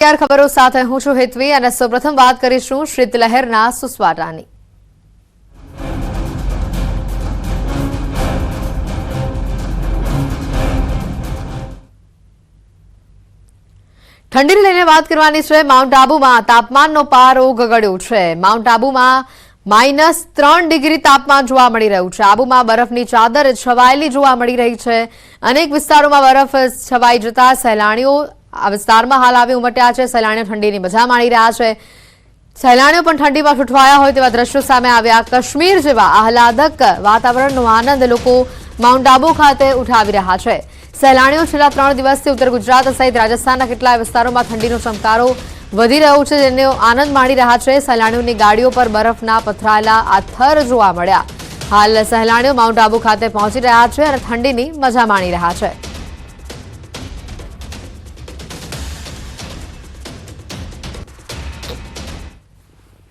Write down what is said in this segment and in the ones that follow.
खबरों साथ हूं છું હેતવી અને સૌપ્રથમ વાત કરીશું શીતલહેરના સુસવાટાની। ઠંડીને લઈને વાત કરવાની છે। માઉન્ટ આબુમાં તાપમાનનો પારો ગગડ્યો છે। માઉન્ટ આબુમાં -3 ડિગ્રી તાપમાન જોવા મળી રહ્યું છે। આબુમાં બરફની ચાદર છવાયેલી જોવા મળી રહી છે। અનેક વિસ્તારોમાં બરફ છવાઈ જતા સહેલાણીઓ આ વિસ્તારમાં હાલ આવી ઉમટ્યા છે। સહેલાણીઓ ઠંડીની મજા માણી રહ્યા છે। સહેલાણીઓ પણ ઠંડીમાં ઠૂંઠવાયા હોય તેવા દ્રશ્યો સામે આવ્યા। કાશ્મીર જેવા આહલાદક વાતાવરણનો આનંદ લોકો માઉન્ટ આબુ ખાતે ઉઠાવી રહ્યા છે। સહેલાણીઓ છેલ્લા 3 દિવસથી ઉત્તર ગુજરાત સહિત રાજસ્થાનના કેટલાય વિસ્તારોમાં ઠંડીનો ચમકારો વધી રહ્યો છે, જેનો આનંદ માણી રહ્યા છે। સહેલાણીઓની ગાડીઓ પર બરફના પથરાયેલા આ થર જોવા મળ્યા। હાલ સહેલાણીઓ માઉન્ટ આબુ ખાતે પહોંચી રહ્યા છે અને ઠંડીની મજા માણી રહ્યા છે।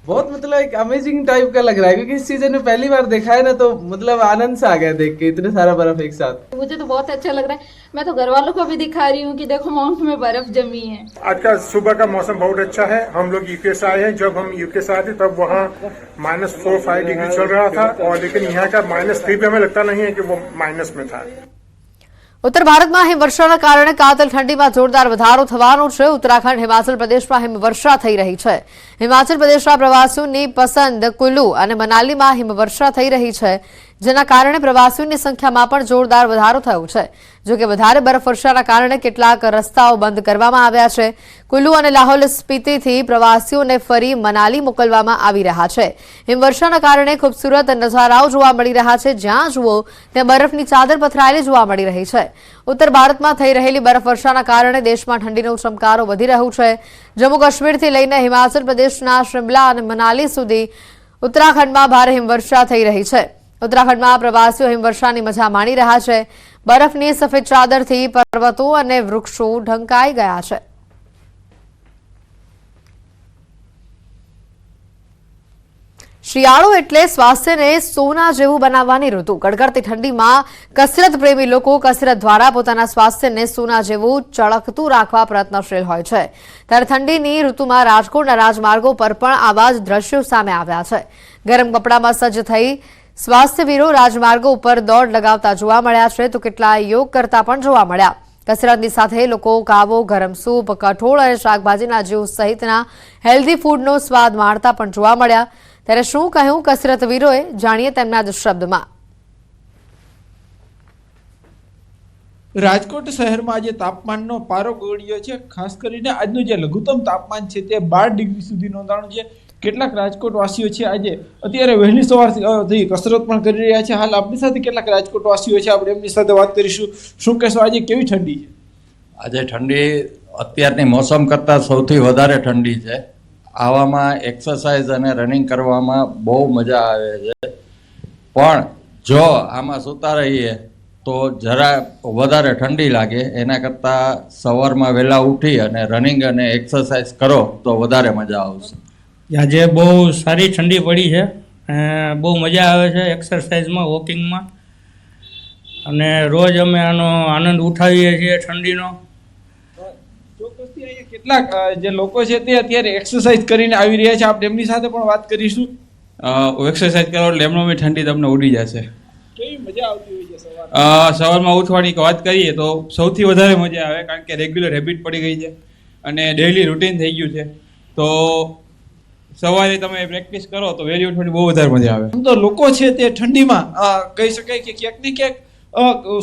बहुत मतलब एक अमेजिंग टाइप का लग रहा है क्योंकि इस सीजन में पहली बार देखा है ना, तो मतलब आनंद सा आ गया देख के इतने सारा बर्फ एक साथ। मुझे तो बहुत अच्छा लग रहा है। मैं तो घर वालों को भी दिखा रही हूँ कि देखो माउंट में बर्फ जमी है। आज का सुबह का मौसम बहुत अच्छा है। हम लोग यूके से आए हैं। जब हम यूके से आए थे तब वहाँ -4-5 डिग्री चल रहा था, और लेकिन यहाँ का -3 भी हमें लगता नहीं है कि वो माइनस में था। उत्तर भारत में हिमवर्षाના કારણે કાતિલ ઠંડીમાં જોરદાર વધારો થવાનો છે। ઉત્તરાખંડ હિમાચલ પ્રદેશમાં હિમવર્ષા થઈ રહી છે। હિમાચલ પ્રદેશના પ્રવાસીઓની પસંદ કુલ્લુ અને મનાલીમાં હિમવર્ષા થઈ રહી છે, જેના કારણે પ્રવાસીઓની સંખ્યામાં પણ જોરદાર વધારો થયો છે। જો કે વધારે બરફવર્ષાના કારણે કેટલાક રસ્તાઓ બંધ કરવામાં આવ્યા છે। કુલ્લુ અને લાહોલ સ્પીતિથી પ્રવાસીઓને ફરી મનાલી મોકલવામાં આવી રહ્યા છે। હિમવર્ષાના કારણે ખૂબસૂરત નજારાઓ જોવા મળી રહ્યા છે। જ્યાં જુઓ ત્યાં બરફની ચાદર પથરાયેલી જોવા મળી રહી છે। ઉત્તર ભારતમાં થઈ રહેલી બરફવર્ષાના કારણે દેશમાં ઠંડીનો ચમકારો વધી રહ્યો છે। જમ્મુ કાશ્મીરથી લઈને હિમાચલ પ્રદેશના શિમલા અને મનાલી સુધી ઉત્તરાખંડમાં ભારે હિમવર્ષા થઈ રહી છે। ઉત્તરાખંડમાં પ્રવાસીઓ હિમવર્ષાની મજા માણી રહ્યા છે। બરફની સફેદ ચાદરથી પર્વતો અને વૃક્ષો ઢંકાઈ ગયા છે। શિયાળો એટલે સ્વાસ્થ્યને સોના જેવું બનાવવાની ઋતુ। કડકડતી ઠંડીમાં કસરત પ્રેમી લોકો કસરત દ્વારા પોતાના સ્વાસ્થ્યને સોના જેવું ચળકતું રાખવા પ્રયત્નશીલ હોય છે। ત્યારે ઠંડીની ઋતુમાં રાજકોટના રાજમાર્ગો પર પણ આવા જ દ્રશ્યો સામે આવ્યા છે। ગરમ કપડામાં સજ્જ થઈ સ્વાસ્થ્યવીરો રાજમાર્ગો ઉપર દોડ લગાવતા જોવા મળ્યા છે, તો કેટલાય યોગ કરતા પણ જોવા મળ્યા। કસરતની સાથે લોકો કાવો, ગરમ સૂપ, કઠોળ અને શાકભાજીના જ્યુસ સહિતના હેલ્ધી ફૂડનો સ્વાદ માણતા પણ જોવા મળ્યા। ત્યારે શું કહ્યું કસરતવીરોએ, જાણીએ તેમના જ શબ્દમાં। રાજકોટ શહેરમાં આજે તાપમાનનો પારો ગગડ્યો છે। ખાસ કરીને આજનું જે લઘુત્તમ તાપમાન છે તે 12 ડિગ્રી સુધી નોંધાણું છે। કેટલાક રાજકોટવાસીઓ છે આજે અત્યારે વહેલી સવારથી કસરત પણ કરી રહ્યા છે। હાલ આપણી સાથે કેટલાક રાજકોટવાસીઓ છે, આપણે એમની સાથે વાત કરીશું। શું કહેશો, આજે કેવી ઠંડી છે? આજે ઠંડી અત્યારની મોસમ કરતાં સૌથી વધારે ઠંડી છે। આવામાં એક્સરસાઇઝ અને રનિંગ કરવામાં બહુ મજા આવે છે, પણ જો આમાં સૂતા રહીએ તો જરા વધારે ઠંડી લાગે। એના કરતાં સવારમાં વહેલા ઉઠી અને રનિંગ અને એક્સરસાઇઝ કરો તો વધારે મજા આવશે। આજે બહુ સારી ઠંડી પડી છે, બહુ મજા આવે છે એક્સરસાઇઝમાં, વોકિંગમાં, અને રોજ અમે આનો આનંદ ઉઠાવીએ છીએ ઠંડીનો। ચોક્કસથી અહીંયા કેટલાક જે લોકો છે તે અત્યારે એક્સરસાઇઝ કરીને આવી રહ્યા છે, આપણે એમની સાથે પણ વાત કરીશું। એક્સરસાઇઝ કરો એટલે એમનો ઠંડી તમને ઉડી જશે। કેવી મજા આવતી હોય છે સવારમાં ઉઠવાની વાત કરીએ તો સૌથી વધારે મજા આવે, કારણ કે રેગ્યુલર હેબિટ પડી ગઈ છે અને ડેઇલી રૂટીન થઈ ગયું છે। તો સવારે તમે પ્રેક્ટિસ કરો તો વહેલી ઉઠવાની બહુ વધારે મજા આવે। આમ તો લોકો છે તે ઠંડીમાં કહી શકાય કે ક્યાંક ને ક્યાંક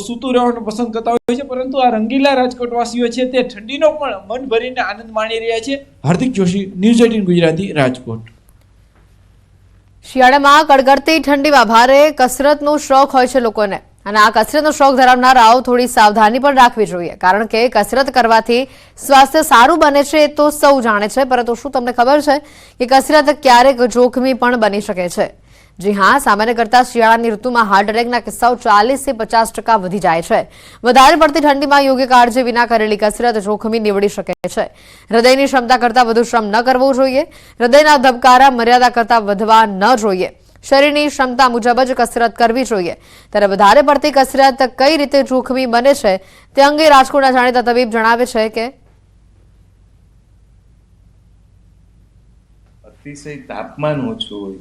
સૂતું રહેવાનું પસંદ કરતા હોય છે, પરંતુ આ રંગીલા રાજકોટવાસીઓ છે તે ઠંડીનો પણ મન ભરીને આનંદ માણી રહ્યા છે। હાર્દિક જોશી, ન્યૂઝ 18 ગુજરાતી, રાજકોટ। શિયાળામાં કડકડતી ઠંડીમાં ભારે કસરતનો શોખ હોય છે લોકોને, અને આ કસરતનો શોખ ધરાવનારાઓ થોડી સાવધાની પણ રાખવી જોઈએ, કારણ કે કસરત કરવાથી સ્વાસ્થ્ય સારું બને છે એ તો સૌ જાણે છે, પરંતુ શું તમને ખબર છે કે કસરત ક્યારેક જોખમી પણ બની શકે છે? જી હા, સામાન્ય કરતાં શિયાળાની ઋતુમાં હાર્ટ એટેકના કિસ્સાઓ 40 થી 50% વધી જાય છે। વધારે પડતી ઠંડીમાં યોગ્ય કાળજી વિના કરેલી કસરત જોખમી નીવડી શકે છે। હૃદયની ક્ષમતા કરતાં વધુ શ્રમ ન કરવો જોઈએ। હૃદયના ધબકારા મર્યાદા કરતાં વધવા ન જોઈએ। શરીરની ક્ષમતા મુજબ જ કસરત કરવી જોઈએ। ત્યારે વધારે પડતી કસરત કઈ રીતે જોખમી બને છે તે અંગે રાજકોટના જાણીતા તબીબ જણાવે છે કે અતિશય તાપમાન ઓછું હોય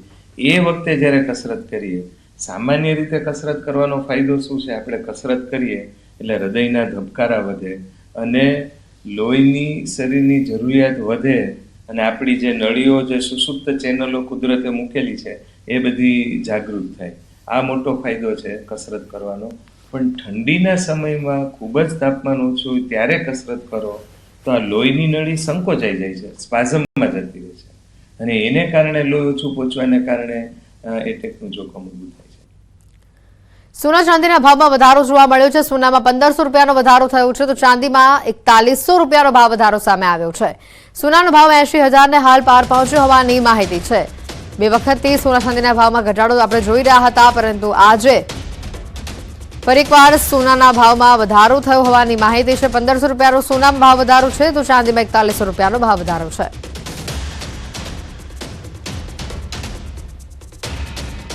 એ વખતે જ્યારે કસરત કરીએ, સામાન્ય રીતે કસરત કરવાનો ફાયદો શું છે? આપણે કસરત કરીએ એટલે હૃદયના ધબકારા વધે અને લોહીની શરીરની જરૂરિયાત વધે અને આપણી જે નળીઓ, જે સુષુપ્ત ચેનલો કુદરતે મૂકેલી છે એ બધી જાગૃત થાય. આ મોટો ફાયદો છે કસરત કરવાનો. પણ ઠંડીના સમયમાં ખૂબ જ તાપમાન ઓછું હોય ત્યારે કસરત કરો તો આ લોહીની નળી સંકોચાઈ જાય છે, સ્પાઝમમાં જતી રહે છે અને એને કારણે લોહી ઓછું પહોંચવાને કારણે એટેકનું જોખમ ઊભું થાય છે. સોના ચાંદીના ભાવમાં વધારો જોવા મળ્યો છે. સોનામાં 1500 રૂપિયાનો વધારો થયો છે તો ચાંદીમાં 4100 રૂપિયાનો ભાવ વધારો સામે આવ્યો છે. સોનાનો ભાવ 80,000 ને હાલ પાર પહોંચ્યો હોવાની માહિતી છે. બે વખતથી સોના ચાંદીના ભાવમાં ઘટાડો આપણે જોઈ રહ્યા હતા, પરંતુ આજે ફરી એકવાર સોનાના ભાવમાં વધારો થયો હોવાની માહિતી છે. 1500 રૂપિયાનો સોનામાં ભાવ વધારો છે તો ચાંદીમાં 4100 રૂપિયાનો ભાવ વધારો છે.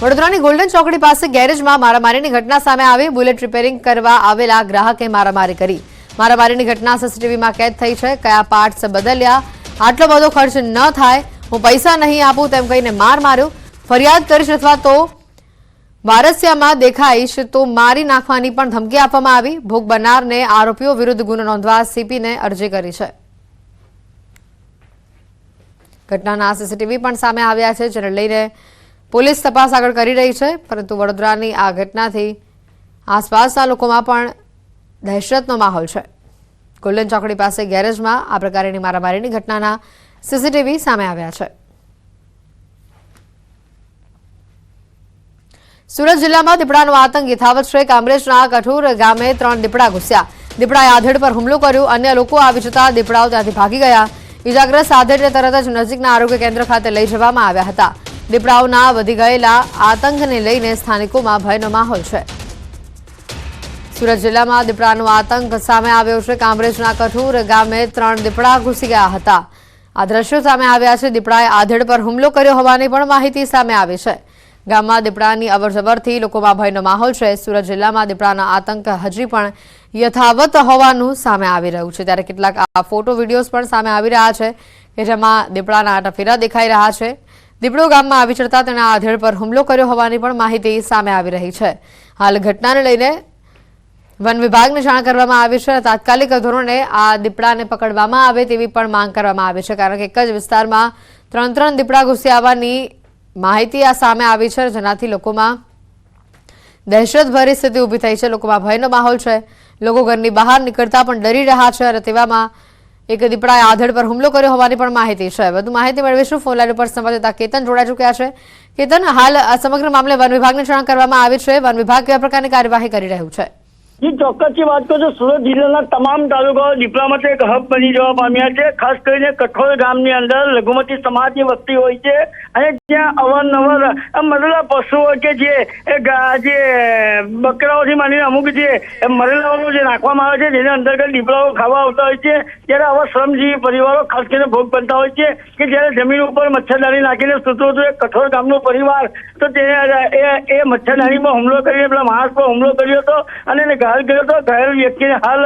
વડોદરાની ગોલ્ડન ચોકડી પાસે ગેરેજમાં મારામારીની ઘટના સામે આવી. બુલેટ રિપેરિંગ કરવા આવેલા ગ્રાહકે મારામારી કરી. મારામારીની ઘટના સીસીટીવીમાં કેદ થઈ છે. કયા પાર્ટ્સ બદલ્યા, આટલો બધો ખર્ચ ન થાય, હું પૈસા નહીં આપું તેમ કહીને માર માર્યો. ફરિયાદ કરીશ અથવા તો વારસિયામાં દેખાઈશ તો મારી નાખવાની પણ ધમકી આપવામાં આવી. ભોગ બનનારને આરોપીઓ વિરુદ્ધ ગુનો નોંધવા સીપીને અરજી કરી છે. ઘટનાના સીસીટીવી પણ સામે આવ્યા છે, જેને લઈને પોલીસ તપાસ આગળ કરી રહી છે. પરંતુ વડોદરાની આ ઘટનાથી આસપાસના લોકોમાં પણ દહેશતનો માહોલ છે. ગોલ્ડન ચોકડી પાસે ગેરેજમાં આ પ્રકારની મારામારીની ઘટનાના સીસીટીવી સામે આવ્યા છે. સુરત જિલ્લામાં દીપડાનો આતંક યથાવત છે. કામરેજના કઠોર ગામે 3 દીપડા ઘૂસ્યા. દીપડાએ આધેડ પર હુમલો કર્યો. અન્ય લોકો આવી જતા દીપડાઓ ત્યાંથી ભાગી ગયા. ઇજાગ્રસ્ત આધેડને તરત જ નજીકના આરોગ્ય કેન્દ્ર ખાતે લઈ જવામાં આવ્યા હતા. દીપડાઓના વધી ગયેલા આતંકને લઈને સ્થાનિકોમાં ભયનો માહોલ છે. સુરત જિલ્લામાં દીપડાનો આતંક સામે આવ્યો છે. કામરેજના કઠોર ગામે 3 દીપડા ઘૂસી ગયા હતા. આ દ્રશ્યો સામે આવ્યા છે. દીપડાએ આધેડ પર હુમલો કર્યો હોવાની પણ માહિતી સામે આવી છે. ગામમાં દીપડાની અવરજવરથી લોકોમાં ભયનો માહોલ છે. સુરત જિલ્લામાં દીપડાના આતંક હજી પણ યથાવત હોવાનું સામે આવી રહ્યું છે. ત્યારે કેટલાક આ ફોટો વિડીયોઝ પણ સામે આવી રહ્યા છે કે જેમાં દીપડાના આટાફેરા દેખાઈ રહ્યા છે. દીપડો ગામમાં આવી ચડતા તેણે આધેડ પર હુમલો કર્યો હોવાની પણ માહિતી સામે આવી રહી છે. હાલ ઘટનાને લઈને વન વિભાગને જાણ કરવામાં આવી છે. તાત્કાલિક ધોરણે આ દીપડાને પકડવામાં આવે તેવી પણ માંગ કરવામાં આવી છે, કારણ કે એક જ વિસ્તારમાં 3 દીપડા ઘૂસી આવવાની માહિતી આ સામે આવી છે, જેનાથી લોકોમાં દહેશતભરી સ્થિતિ ઊભી થઈ છે. લોકોમાં ભયનો માહોલ છે. લોકો ઘરની બહાર નીકળતા પણ ડરી રહ્યા છે અને તેવામાં એક દીપડાએ આધેડ પર હુમલો કર્યો હોવાની પણ માહિતી છે. વધુ માહિતી મેળવીશું. ફોન લાઈન ઉપર સંવાદદાતા કેતન જોડાઈ ચૂક્યા છે. કેતન, હાલ આ સમગ્ર મામલે વન વિભાગને જાણ કરવામાં આવી છે. વન વિભાગ કયા પ્રકારની કાર્યવાહી કરી રહ્યું છે? જી, ચોક્કસથી વાત કરું તો સુરત જિલ્લાના તમામ તાલુકાઓ દીપડા માટે એક હબ બની જવા પામ્યા છે. ખાસ કરીને કઠોળ ગામની અંદર લઘુમતી સમાજની વસ્તી હોય છે અને ત્યાં અવારનવાર મરેલા પશુઓ કે જે બકરાઓથી માંડીને અમુક જે મરેલાઓ જે નાખવામાં આવે છે, જેના અંતર્ગત દીપડાઓ ખાવા આવતા હોય છે. ત્યારે આવા શ્રમજીવી પરિવારો ખાસ કરીને ભોગ બનતા હોય છે કે જ્યારે જમીન ઉપર મચ્છરદાની નાખીને સૂતું હતું એક કઠોળ ગામનો પરિવાર, તો તેને એ મચ્છરદાનીમાં હુમલો કરીને પેલા માણસ પર હુમલો કર્યો હતો અને ઘાયલ કર્યો હતો. ઘાયલ વ્યક્તિને હાલ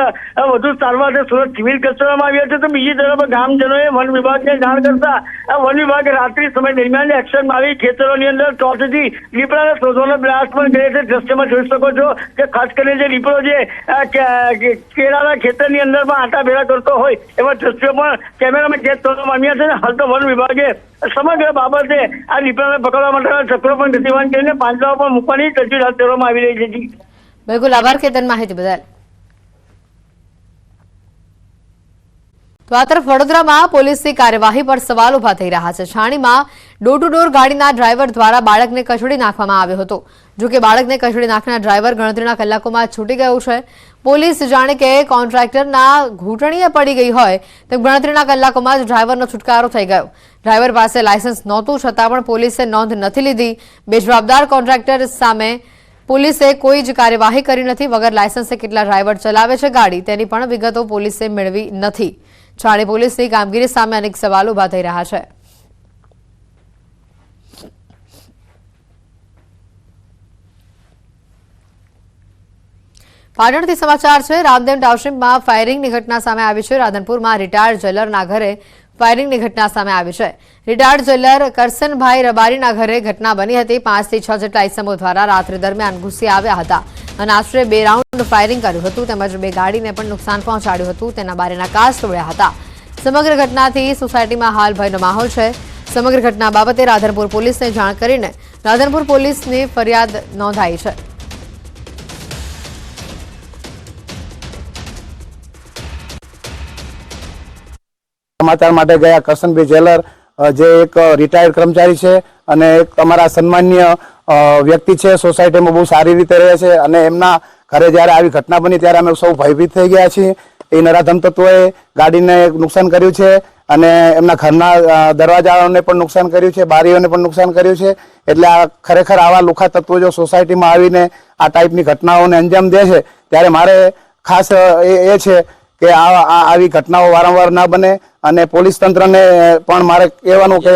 વધુ સારવાર સુરત સિવિલ ખસેડવામાં આવ્યા છે. તો બીજી તરફ ગામજનોએ વન વિભાગને જાણ કરતા વન વિભાગે રાત્રિ સમય દરમિયાન એક્શનમાં આવી ખેતરોની અંદર ટોર્ચથી દીપડાને શોધવાનો પ્રયાસ પણ કરે છે. દ્રશ્યમાં જોઈ શકો છો કે ખાસ કરીને જે દીપડો જે કેળાના ખેતરની અંદર પણ આંટાભેરા કરતો હોય એવા દ્રશ્યો પણ કેમેરામાં કેદ કરવામાં આવ્યા છે. હાલ તો વન વિભાગે સમગ્ર બાબતે આ દીપડાને પકડવા માટે ચક્રો પણ ગતિમાન કરીને પાંજરાઓ પણ મૂકવાની તજવીજ હાથ ધરવામાં આવી રહી છે. બિલકુલ, આભાર કેતન માહિતી બદલ. તો આ તરફ વડોદરામાં પોલીસની કાર્યવાહી પર સવાલ ઉભા થઈ રહ્યા છે. છાણીમાં ડોર ટુ ડોર ગાડીના ડ્રાઈવર દ્વારા બાળકને કચડી નાખવામાં આવ્યો હતો. જો કે બાળકને કચડી નાખનાર ડ્રાઈવર ગણતરીના કલાકોમાં છૂટી ગયો છે. પોલીસ જાણે કે કોન્ટ્રાક્ટરના ઘૂંટણીએ પડી ગઈ હોય તેમ ગણતરીના કલાકોમાં જ ડ્રાઈવરનો છુટકારો થઈ ગયો. ડ્રાઈવર પાસે લાયસન્સ નહોતું છતાં પણ પોલીસે નોંધ નથી લીધી. બેજવાબદાર કોન્ટ્રાક્ટર સામે પોલીસે કોઈ જ કાર્યવાહી કરી નથી. વગર લાયસન્સે કેટલા ડ્રાઈવર ચલાવે છે ગાડી તેની પણ વિગતો પોલીસે મેળવી નથી. છાણી પોલીસની કામગીરી સામે અનેક સવાલો ઉભા થઈ રહ્યા છે. પાટણથી સમાચાર છે. રામદેવ ટાઉનશીપમાં ફાયરિંગની ઘટના સામે આવી છે. રાધનપુરમાં રિટાયર્ડ જેલરના ઘરે ફાયરિંગની ઘટના સામે આવી છે. રિટાયર્ડ જેલર કરસનભાઈ રબારીના ઘરે ઘટના બની હતી. 5 થી 6 જેટલા ઇસમો દ્વારા રાત્રિ દરમિયાન ઘૂસી આવ્યા હતા અને આશરે 2 રાઉન્ડ ફાયરિંગ કર્યું હતું તેમજ 2 ગાડીને પણ નુકસાન પહોંચાડ્યું હતું. તેના બારીના કાચ તોડ્યા હતા. સમગ્ર ઘટનાથી સોસાયટીમાં હાલ ભયનો માહોલ છે. સમગ્ર ઘટના બાબતે રાધનપુર પોલીસને જાણ કરીને રાધનપુર પોલીસની ફરિયાદ નોંધાઈ છે. સમાચાર માટે ગયા કરશનભાઈ જેલર જે એક રિટાયર્ડ કર્મચારી છે અને એક અમારા સન્માનીય વ્યક્તિ છે, સોસાયટીમાં બહુ સારી રીતે રહે છે અને એમના ઘરે જ્યારે આવી ઘટના બની ત્યારે અમે સૌ ભયભીત થઈ ગયા છીએ. એ નરાધમ તત્વોએ ગાડીને નુકસાન કર્યું છે અને એમના ઘરના દરવાજાઓને પણ નુકસાન કર્યું છે, બારીઓને પણ નુકસાન કર્યું છે. એટલે આ ખરેખર આવા લુખા તત્વો જો સોસાયટીમાં આવીને આ ટાઈપની ઘટનાઓને અંજામ દે છે ત્યારે મારે ખાસ એ છે કે આવી ઘટનાઓ વારંવાર ના બને અને પોલીસ તંત્રને પણ મારે કહેવાનું કે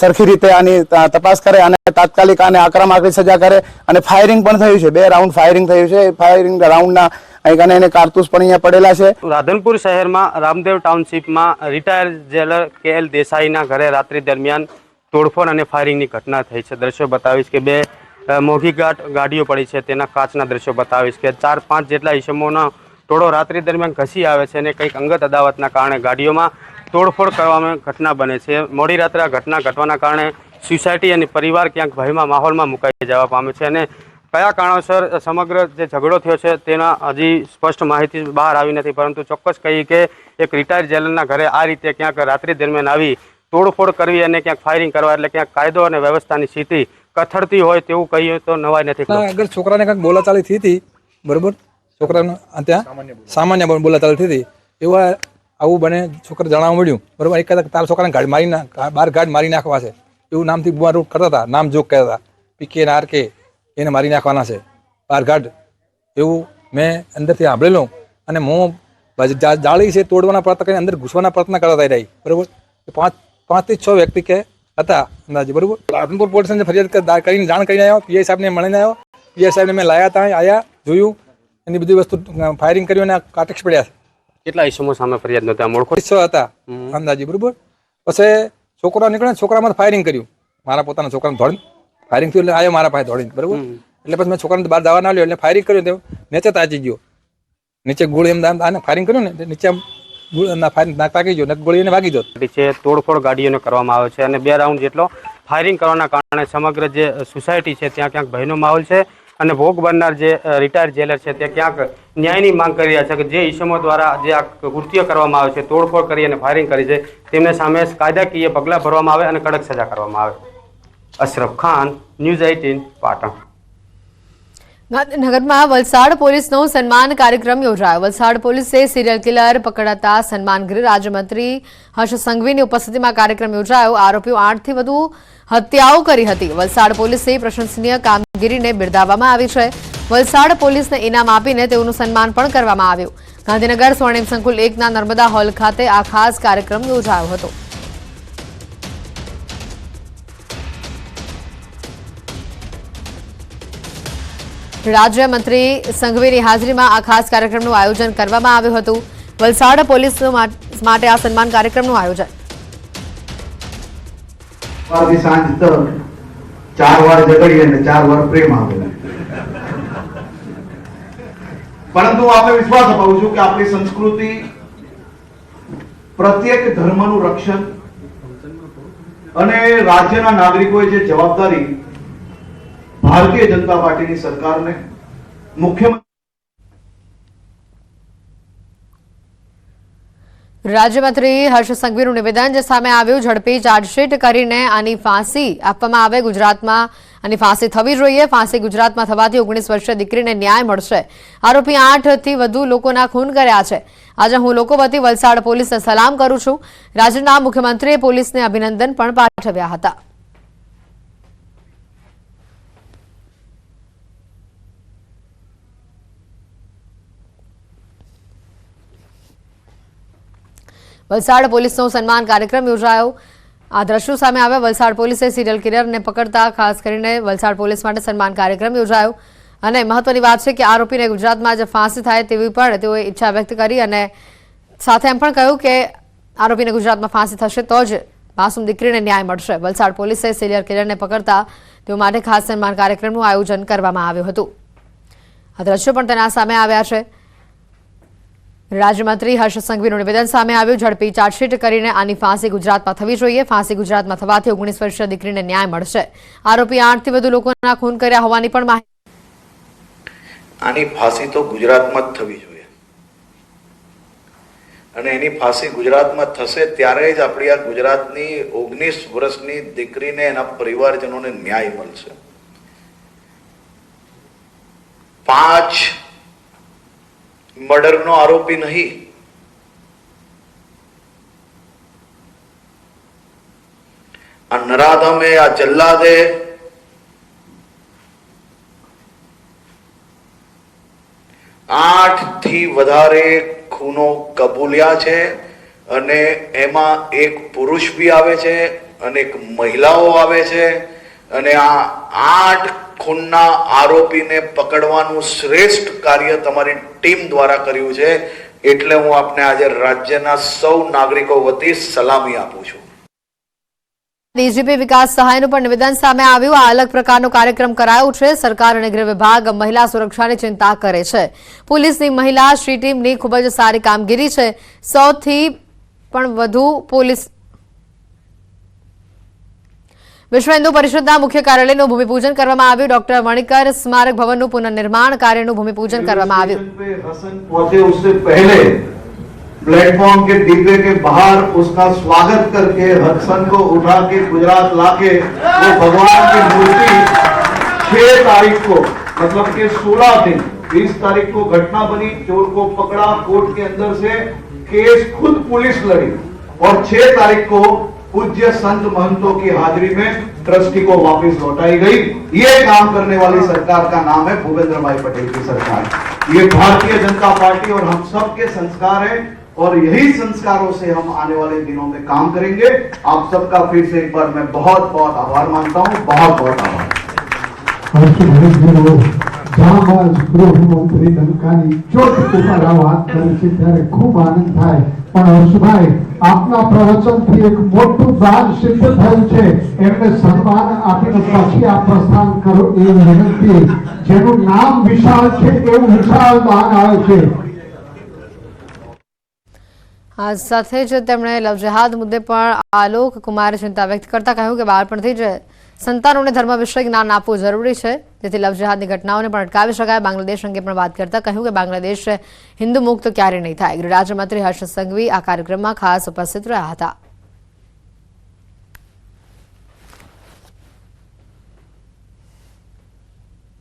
સરખી રીતે આની તપાસ કરે અને તાત્કાલિક આને આકરામાં સજા કરે. અને ફાયરિંગ પણ થયું છે, 2 રાઉન્ડ ફાયરિંગ થયું છે. ફાયરિંગ રાઉન્ડના અહીં એને કારતૂસ પણ અહીંયા પડેલા છે. રાધનપુર શહેરમાં રામદેવ ટાઉનશીપમાં રિટાયર્ડ જેલર KL દેસાઈના ઘરે રાત્રિ દરમિયાન તોડફોડ અને ફાયરિંગની ઘટના થઈ છે. દ્રશ્યો બતાવીશ કે 2 મોઘી ગાડીઓ પડી છે, તેના કાચના દ્રશ્યો બતાવીશ કે 4-5 જેટલા ઇસમોનો ટોળો રાત્રિ દરમિયાન ઘસી આવે છે અને કંઈક અંગત અદાવતના કારણે ગાડીઓમાં તોડફોડ કરવામાં ઘટના બને છે. મોડી રાત્રે આ ઘટના ઘટવાના કારણે સોસાયટી અને પરિવાર ક્યાંક ભયમાં માહોલમાં મુકાઈ જવા પામે છે અને કયા કારણોસર સમગ્ર જે ઝઘડો થયો છે તેના હજી સ્પષ્ટ માહિતી બહાર આવી નથી. પરંતુ ચોક્કસ કહીએ કે એક રિટાયર્ડ જેલરના ઘરે આ રીતે ક્યાંક રાત્રિ દરમિયાન આવી તોડફોડ કરવી અને ક્યાંક ફાયરિંગ કરવા એટલે ક્યાંક કાયદો અને વ્યવસ્થાની સ્થિતિ કથળતી હોય તેવું કહીએ તો નવાઈ નથી. અગર છોકરાને કંઈક બોલાચાલી થઈ હતી, બરોબર, છોકરાને ત્યાં સામાન્ય બોલાચાલી થઈ હતી, એવા આવું બને છોકરા જાણવા મળ્યું, બરોબર. એક તારા છોકરાને ગાડી મારી બહાર ગાડી મારી નાખવા છે એવું નામથી બુઆ કરતા હતા, નામ જોગ કહેતા હતા, PK અને RK એને મારી નાખવાના છે બહાર ગાઢ, એવું મેં અંદરથી સાંભળેલું. અને હું જાળી છે તોડવાના પ્રયત્ન કરીને અંદર ઘૂસવાના પ્રયત્ન કરતા રહી, બરોબર. 5 થી 6 વ્યક્તિ કે હતા અંદાજે, બરોબર. રાધનપુર પોલીસને ફરિયાદ કરીને જાણ કરીને આવ્યો, PI સાહેબને મળીને આવ્યો. PI સાહેબને મેં લાયા ત્યાં આવ્યા, જોયું, એની બધી વસ્તુ ફાયરિંગ કર્યું અને કાટેક્સ પડ્યા છે. કેટલા ઇસમો સામે ફરિયાદ નહોતા? મોડખો 6 હતા અંદાજે, બરોબર. પછી છોકરા નીકળ્યા, છોકરામાં ફાયરિંગ કર્યું, મારા પોતાના છોકરાને ધોડીને ફાયરિંગ થયું એટલે આવ્યો મારા પાસે ધોડીને, બરોબર. એટલે પછી મેં છોકરાને બહાર દવા ના લ્યો એટલે ફાયરિંગ કર્યું, તો નીચે તાચી ગયો, નીચે ગોળી એમ આને ફાયરિંગ કર્યું ને નીચે તાકી ગયો ને ગોળી એને વાગી ગયો. તોડફોડ ગાડીઓને કરવામાં આવે છે અને 2 રાઉન્ડ જેટલો ફાયરિંગ કરવાના કારણે સમગ્ર જે સોસાયટી છે ત્યાં ક્યાંક ભયનો માહોલ છે અને ભોગ બનનાર જે રિટાયર્ડ જેલર છે તે ક્યાંક ન્યાયની માંગ કરી રહ્યા છે કે જે ઇસમો દ્વારા જે આ કૃત્ય કરવામાં આવે છે, તોડફોડ કરી અને ફાયરિંગ કરી છે, તેમને સામે કાયદાકીય પગલાં ભરવામાં આવે અને કડક સજા કરવામાં આવે. અશરફ ખાન, ન્યૂઝ 18 પાટણ. ગાંધીનગરમાં વલસાડ પોલીસનો સન્માન કાર્યક્રમ યોજાયો. વલસાડ પોલીસે સિરિયલ કિલર પકડાતા સન્માન ગૃહ રાજ્યમંત્રી હર્ષ સંઘવીની ઉપસ્થિતિમાં કાર્યક્રમ યોજાયો. આરોપીઓ 8 થી વધુ હત્યાઓ કરી હતી. વલસાડ પોલીસે પ્રશંસનીય કામગીરીને બિરદાવવામાં આવી છે. વલસાડ પોલીસને ઇનામ આપીને તેઓનું સન્માન પણ કરવામાં આવ્યું. ગાંધીનગર સ્વર્ણિમ સંકુલ 1ના નર્મદા હોલ ખાતે આ ખાસ કાર્યક્રમ યોજાયો હતો. રાજ્યમંત્રી સંઘવીની હાજરીમાં આ ખાસ કાર્યક્રમનું આયોજન કરવામાં આવ્યું હતું. વલસાડ પોલીસ માટે આ સન્માન કાર્યક્રમનું આયોજન. સાંજ તક 4 વાર ઝઘડીએ અને 4 વાર પ્રેમ આવેલા. પરંતુ હું આપણે વિશ્વાસ અપાવું છું કે આપણી સંસ્કૃતિ પ્રત્યેક ધર્મનું રક્ષણ અને રાજ્યના નાગરિકોએ જે જવાબદારી ભારતીય જનતા પાર્ટીની સરકારને મુખ્યમંત્રી રાજ્યમંત્રી હર્ષ સંઘવીનું નિવેદન જે સામે આવ્યું. ઝડપી ચાર્જશીટ કરીને આની ફાંસી આપવામાં આવે. ગુજરાતમાં આની ફાંસી થવી જોઈએ. ફાંસી ગુજરાતમાં થવાથી 19 વર્ષીય દીકરીને ન્યાય મળશે. આરોપી 8 થી વધુ લોકોના ખૂન કર્યા છે. આજે હું લોકો વતી વલસાડ પોલીસને સલામ કરું છું. રાજ્યના મુખ્યમંત્રીએ પોલીસને અભિનંદન પણ પાઠવ્યા હતા. વલસાડ પોલીસનો સન્માન કાર્યક્રમ યોજાયો. આ દ્રશ્યો સામે આવ્યા. વલસાડ પોલીસે સિરિયલ કિલરને પકડતા ખાસ કરીને વલસાડ પોલીસ માટે સન્માન કાર્યક્રમ યોજાયો. અને મહત્વની વાત છે કે આરોપીને ગુજરાતમાં જ ફાંસી થાય તેવી પણ તેઓએ ઈચ્છા વ્યક્ત કરી અને સાથે એમ પણ કહ્યું કે આરોપીને ગુજરાતમાં ફાંસી થશે તો જ માસૂમ દીકરીને ન્યાય મળશે. વલસાડ પોલીસે સિરિયલ કિલરને પકડતા તેઓ માટે ખાસ સન્માન કાર્યક્રમનું આયોજન કરવામાં આવ્યું હતું. આ દ્રશ્યો પણ તેના સામે આવ્યા છે. રાજ્યમંત્રી હર્ષ સંઘવીનું નિવેદન સામે આવ્યું. ઝડપી ચાર્જશીટ કરીને આની ફાંસી ગુજરાતમાં થવી જોઈએ. ફાંસી ગુજરાતમાં થવાથી 19 વર્ષીય દીકરીને ન્યાય મળશે. આરોપી 8થી વધુ લોકોના ખૂન કર્યા હોવાની પણ માહિતી. આની ફાંસી તો ગુજરાતમાં જ થવી જોઈએ અને એની ફાંસી ગુજરાતમાં થશે ત્યારે જ આપણી આ ગુજરાતની 19 વર્ષની દીકરીને એના પરિવારજનોને ન્યાય મળશે. 5 મર્ડરનો આરોપી નહીં, આ નરાધમે, આ જલ્લાદે થી વધારે ખૂનો કબૂલ્યા છે અને એમાં એક પુરુષ બી આવે છે અને એક મહિલાઓ આવે છે અને આ 8 ખૂનના આરોપીને પકડવાનું શ્રેષ્ઠ કાર્ય તમારી ટીમ દ્વારા કર્યું છે. એટલે હું આપને આજે રાજ્યના સૌ નાગરિકો વતી સલામી આપું છું. ડીજીપી વિકાસ સહાયનું પણ નિવેદન સામે આવ્યું. આ અલગ પ્રકારનો કાર્યક્રમ કરાયો છે. સરકાર અને ગૃહ વિભાગ મહિલા સુરક્ષાની ચિંતા કરે છે. પોલીસની મહિલા શ્રી ટીમની ખૂબ જ સારી કામગીરી છે. 100 થી પણ વધુ પોલીસ. વિશ્વ હિન્દુ પરિષદના મુખ્ય કાર્યાલયનું ભૂમિપૂજન કરવામાં આવ્યું. ડોક્ટર મણિકર સ્મારક ભવનનું પુનર્નિર્માણ કાર્યનું ભૂમિપૂજન કરવામાં આવ્યું. प्लेटफॉर्म के डिब्बे के बाहर उसका स्वागत करके हडसन को उठा के गुजरात लाके वो भगवान की मूर्ति 6 तारीख को मतलब के 16 दिन 20 तारीख को घटना बनी, चोर को पकड़ा, कोर्ट के अंदर से केस खुद पुलिस लड़ी और 6 तारीख को पूज्य संत महंतों की हाजिरी में ट्रस्टी को वापस लौटाई गई. ये काम करने वाली सरकार का नाम है भूपेंद्र भाई पटेल की सरकार. ये भारतीय जनता पार्टी और हम सब के संस्कार है और यही संस्कारों से हम आने वाले दिनों में काम करेंगे. आप सबका फिर से एक बार मैं बहुत बहुत आभार मानता हूं. बहुत बहुत आभार. ગૃહમંત્રી ધનકાની ચોટ ઉપાડા વાત કરે છે ત્યારે ખૂબ આનંદ થાય. પણ હર્ષભાઈ, આપના પ્રવચનથી એક મોટું દાન સિદ્ધ થયું છે. એમને સન્માન આપીને પછી આ પ્રસ્થાન કરો એવી વિનંતી. જેનું નામ વિશાળ છે એવું વિશાળ દાન આવે છે. આ સાથે જ તેમણે લવ જેહાદ મુદ્દે પણ આલોક કુમારે ચિંતા વ્યક્ત કરતા કહ્યું કે બાળપણથી જ સંતાનોને ધર્મ વિશે જ્ઞાન આપવું જરૂરી છે, જેથી લવ જેહાદની ઘટનાઓને પણ અટકાવી શકાય. બાંગ્લાદેશ અંગે પણ વાત કરતા કહ્યું કે બાંગ્લાદેશ હિન્દુ મુક્ત ક્યારેય નહીં થાય. ગૃહ રાજ્યમંત્રી હર્ષ સંઘવી આ કાર્યક્રમમાં ખાસ ઉપસ્થિત રહ્યા હતા.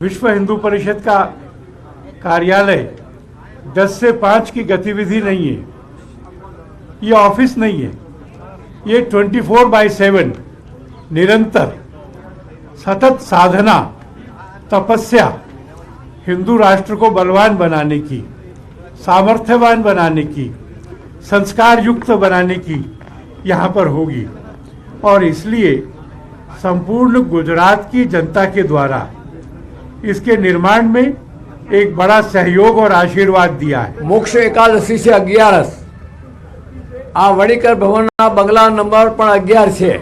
विश्व हिंदू परिषद का कार्यालय 10 से 5 की गतिविधि नहीं है, ये ऑफिस नहीं है, ये 24/7 निरंतर सतत साधना, तपस्या, हिंदू राष्ट्र को बलवान बनाने की, सामर्थ्यवान बनाने की, संस्कार युक्त बनाने की यहाँ पर होगी. और इसलिए संपूर्ण गुजरात की जनता के द्वारा इसके निर्माण में एक बड़ा सहयोग और आशीर्वाद दिया है. मोक्ष एकादशी से 11 आ वणिकर भवन बंगला नंबर 11 છે.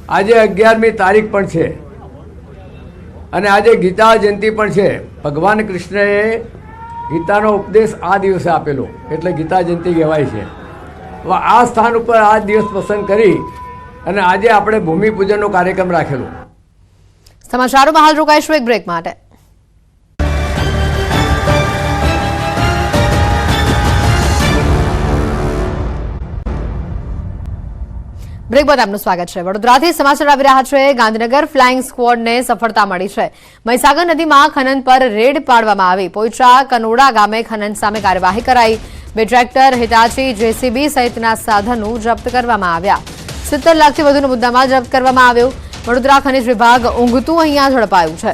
આજે 11મી તારીખ પણ છે અને આજે ગીતા જયંતિ પણ છે. ભગવાન કૃષ્ણએ ગીતાનો ઉપદેશ આ દિવસે આપેલો એટલે ગીતા જયંતિ કહેવાય છે. આ સ્થાન ઉપર આ દિવસ પસંદ કરી અને આજે આપણે ભૂમિપૂજનનો કાર્યક્રમ રાખેલો. સમાચારોમાં હાલ રોકાઈશું એક બ્રેક માટે. બ્રેક બાદ આપનું સ્વાગત છે. વડોદરાથી સમાચાર આવી રહ્યા છે. ગાંધીનગર ફ્લાઇંગ સ્ક્વોડને સફળતા મળી છે. મહીસાગર નદીમાં ખનન પર રેડ પાડવામાં આવી. પોઈચા કનોડા ગામે ખનન સામે કાર્યવાહી કરાઈ. 2 ટ્રેક્ટર, હિટાચી, જેસીબી સહિતના સાધનો જપ્ત કરવામાં આવ્યા. 70 લાખથી વધુનો મુદ્દામાલ જપ્ત કરવામાં આવ્યો. વડોદરા ખનિજ વિભાગ ઊંઘતું અહીંયા ઝડપાયું છે.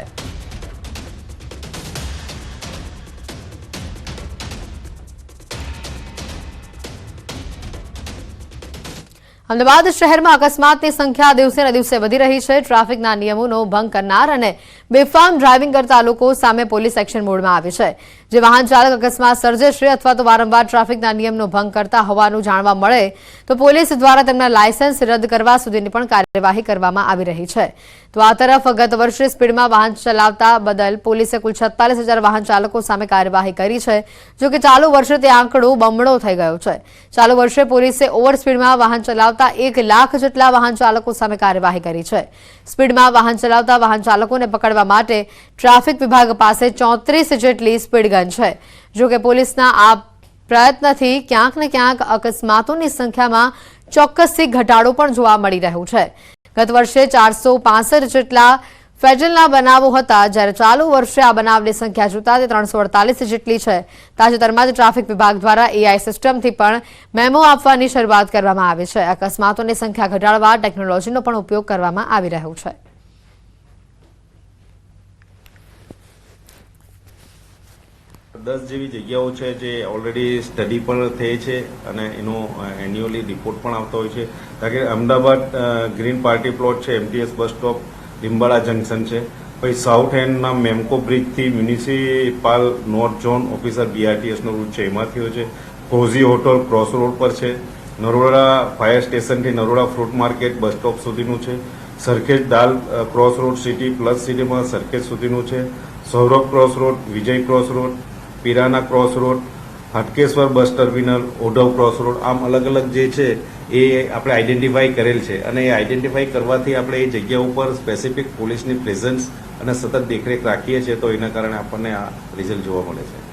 અમદાવાદ શહેરમાં અકસ્માતની સંખ્યા દિવસે ને દિવસે વધી રહી છે. ટ્રાફિકના નિયમોનો ભંગ કરનાર અને બેફામ ડ્રાઇવિંગ કરતા લોકો સામે પોલીસ એક્શન મોડમાં આવી છે. જે વાહન ચાલક અકસ્માત સર્જે છે અથવા તો વારંવાર ટ્રાફિકના નિયમનો ભંગ કરતા હોવાનું જાણવા મળે તો પોલીસ દ્વારા તેમના લાયસન્સ રદ કરવા સુધીની પણ કાર્યવાહી કરવામાં આવી રહી છે. તો આ તરફ ગત વર્ષે સ્પીડમાં વાહન ચલાવતા બદલ પોલીસે કુલ 46,000 વાહન ચાલકો સામે કાર્યવાહી કરી છે. જો કે ચાલુ વર્ષે તે આંકડો બમણો થઈ ગયો છે. ચાલુ વર્ષે પોલીસે ઓવર સ્પીડમાં વાહન ચલાવતા 1 લાખ જેટલા વાહન ચાલકો સામે કાર્યવાહી કરી છે. સ્પીડમાં વાહન ચલાવતા વાહન ચાલકોને પકડવા માટે ટ્રાફિક વિભાગ પાસે 34 જેટલી સ્પીડ ગન છે. જો કે પોલીસના આ પ્રયત્નથી ક્યાંક ને ક્યાંક અકસ્માતોની સંખ્યામાં ચોક્કસથી ઘટાડો પણ જોવા મળી રહ્યો છે. ગત વર્ષે 465 જેટલા ફેટલના બનાવો હતા, જ્યારે ચાલુ વર્ષે આ બનાવની સંખ્યા જોતા તે 348 જેટલી છે. તાજેતરમાં જ ટ્રાફિક વિભાગ દ્વારા AI સિસ્ટમથી પણ મેમો આપવાની શરૂઆત કરવામાં આવી છે. અકસ્માતોની સંખ્યા ઘટાડવા ટેકનોલોજીનો પણ ઉપયોગ કરવામાં આવી રહ્યો છે. દસ જેવી જગ્યાઓ છે જે ઓલરેડી સ્ટડી પણ થઈ છે અને એનો એન્યુઅલી રિપોર્ટ પણ આવતો હોય છે. કારણ કે અમદાવાદ ગ્રીન પાર્ટી પ્લોટ છે, MTS bus stop, Limbada junction છે. પછી સાઉથ એન્ડના મેમકો બ્રિજથી મ્યુનિસિપલ નોર્થ ઝોન ઓફિસર BRTSનો રૂટ છે એમાંથી હોય છે. કોઝી હોટલ ક્રોસ રોડ પર છે. નરોડા ફાયર સ્ટેશનથી Naroda fruit market bus stop સુધીનું છે. સરખેજ દાલ ક્રોસ રોડ સિટી પ્લસ સિટીમાં સરખેજ સુધીનું છે. Saurabh cross road, Vijay cross road, Pirana cross road, Hatkeshwar bus terminal, Odhav cross road, આમ અલગ અલગ જે છે એ આપણે આઈડેન્ટિફાઈ કરેલ છે. અને એ આઈડેન્ટિફાઈ કરવાથી આપણે એ જગ્યા ઉપર સ્પેસિફિક પોલીસની પ્રેઝન્સ અને સતત દેખરેખ રાખીએ છીએ, તો એના કારણે આપણને આ રિઝલ્ટ જોવા મળે છે.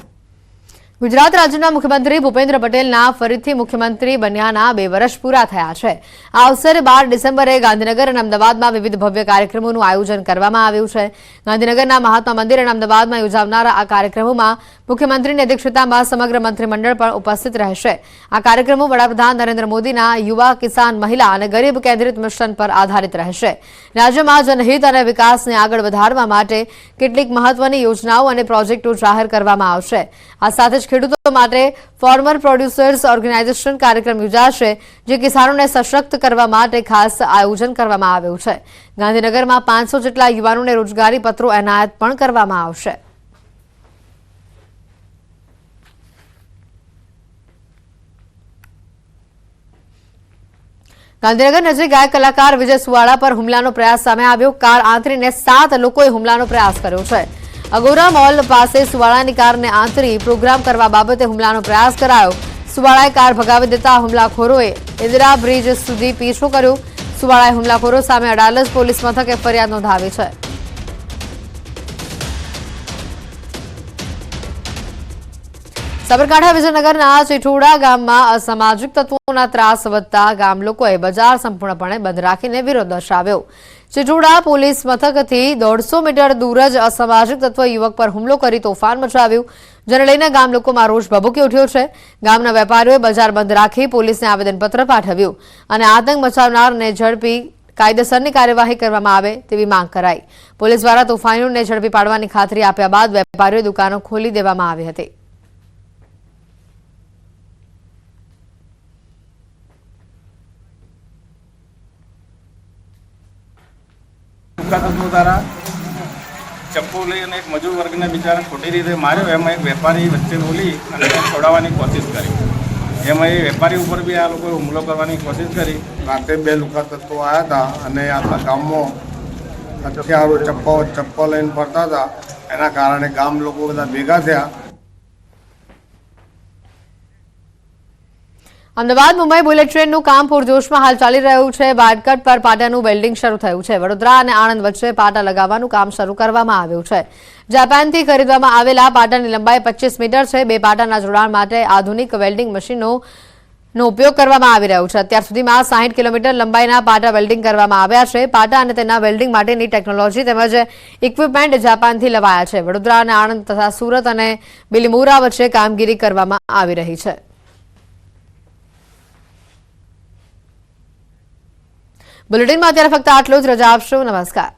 ગુજરાત રાજ્યના મુખ્યમંત્રી ભૂપેન્દ્ર પટેલના ફરીથી મુખ્યમંત્રી બન્યાના 2 વર્ષ પૂરા થયા છે. આ અવસરે 12 ડિસેમ્બરે ગાંધીનગર અને અમદાવાદમાં વિવિધ ભવ્ય કાર્યક્રમોનું આયોજન કરવામાં આવ્યું છે. ગાંધીનગરના મહાત્મા મંદિર અને અમદાવાદમાં યોજાનારા આ કાર્યક્રમોમાં મુખ્યમંત્રીની અધ્યક્ષતામાં સમગ્ર મંત્રીમંડળ પણ ઉપસ્થિત રહેશે. આ કાર્યક્રમો વડાપ્રધાન નરેન્દ્ર મોદીના યુવા, કિસાન, મહિલા અને ગરીબ કેન્દ્રિત મિશન પર આધારિત રહેશે. રાજ્યમાં જનહિત અને વિકાસને આગળ વધારવા માટે કેટલીક મહત્વની યોજનાઓ અને પ્રોજેક્ટો જાહેર કરવામાં આવશે. આ સાથે જ ખેડૂતો માટે ફાર્મર પ્રોડ્યુસર્સ ઓર્ગેનાઇઝેશન કાર્યક્રમ યોજાશે, જે કિસાનોને સશક્ત કરવા માટે ખાસ આયોજન કરવામાં આવ્યું છે. ગાંધીનગરમાં 500 જેટલા યુવાનોને રોજગારી પત્રો એનાયત પણ કરવામાં આવશે. ગાંધીનગર નજીક ગાયક કલાકાર વિજય સુવાળા પર હુમલાનો પ્રયાસ સામે આવ્યો. કાર આંતરીને 7 લોકોએ હુમલાનો પ્રયાસ કર્યો છે. અગોરા મોલ પાસે સુવાળાની કારને આંતરી પ્રોગ્રામ કરવા બાબતે હુમલાનો પ્રયાસ કરાયો. સુવાળાએ કાર ભગાવી દેતા હુમલાખોરોએ ઇન્દિરા બ્રિજ સુધી પીછો કર્યો. સુવાળાએ હુમલાખોરો સામે અડાલજ પોલીસ મથકે ફરિયાદ નોંધાવી છે. સાબરકાંઠા વિજયનગરના ચીઠોડા ગામમાં અસામાજિક તત્વોના ત્રાસ વધતા ગામ લોકોએ બજાર સંપૂર્ણપણે બંધ રાખીને વિરોધ દર્શાવ્યો. ચીઠોડા પોલીસ મથકથી 150 મીટર દૂર જ અસામાજિક તત્વ યુવક પર હુમલો કરી તોફાન મચાવ્યું, જેને લઈને ગામ લોકોમાં રોષ ભભૂકી ઉઠ્યો છે. ગામના વેપારીઓએ બજાર બંધ રાખી પોલીસને આવેદનપત્ર પાઠવ્યું અને આતંક મચાવનારને ઝડપી કાયદેસરની કાર્યવાહી કરવામાં આવે તેવી માંગ કરાઈ. પોલીસ દ્વારા તોફાનીઓને ઝડપી પાડવાની ખાતરી આપ્યા બાદ વેપારીઓએ દુકાનો ખોલી દેવામાં આવી હતી. તત્વો દ્વારા ચપ્પુ લઈ અને એક મજૂર વર્ગને બિચારા ખોટી રીતે માર્યો. એમાં એક વેપારી વચ્ચે બોલી અને છોડાવવાની કોશિશ કરી. એમાં એ વેપારી ઉપર બી આ લોકોએ હુમલો કરવાની કોશિશ કરી. રાતે 2 લુકા તત્વો આવ્યા હતા અને આ ગામમાં હથિયારો ચપ્પો લઈને ફરતા હતા. એના કારણે ગામ લોકો બધા ભેગા થયા. અમદાવાદ મુંબઈ બુલેટ ટ્રેનનું કામ પૂરજોશમાં હાલ ચાલી રહ્યું છે. બાડકટ પર પાટાનું વેલ્ડિંગ શરૂ થયું છે. વડોદરા અને આણંદ વચ્ચે પાટા લગાવવાનું કામ શરૂ કરવામાં આવ્યું છે. જાપાનથી ખરીદવામાં આવેલા પાટાની લંબાઈ 25 મીટર છે. 2 પાટાના જોડાણ માટે આધુનિક વેલ્ડિંગ મશીનનો ઉપયોગ કરવામાં આવી રહ્યો છે. અત્યાર સુધીમાં 60 કિલોમીટર લંબાઈના પાટા વેલ્ડિંગ કરવામાં આવ્યા છે. પાટા અને તેના વેલ્ડિંગ માટેની ટેકનોલોજી તેમજ ઇક્વિપમેન્ટ જાપાનથી લવાયા છે. વડોદરા અને આણંદ તથા સુરત અને બિલીમોરા વચ્ચે કામગીરી કરવામાં આવી રહી છે. બુલેટિનમાં અત્યારે ફક્ત આટલું જ. રજા આપશો. નમસ્કાર.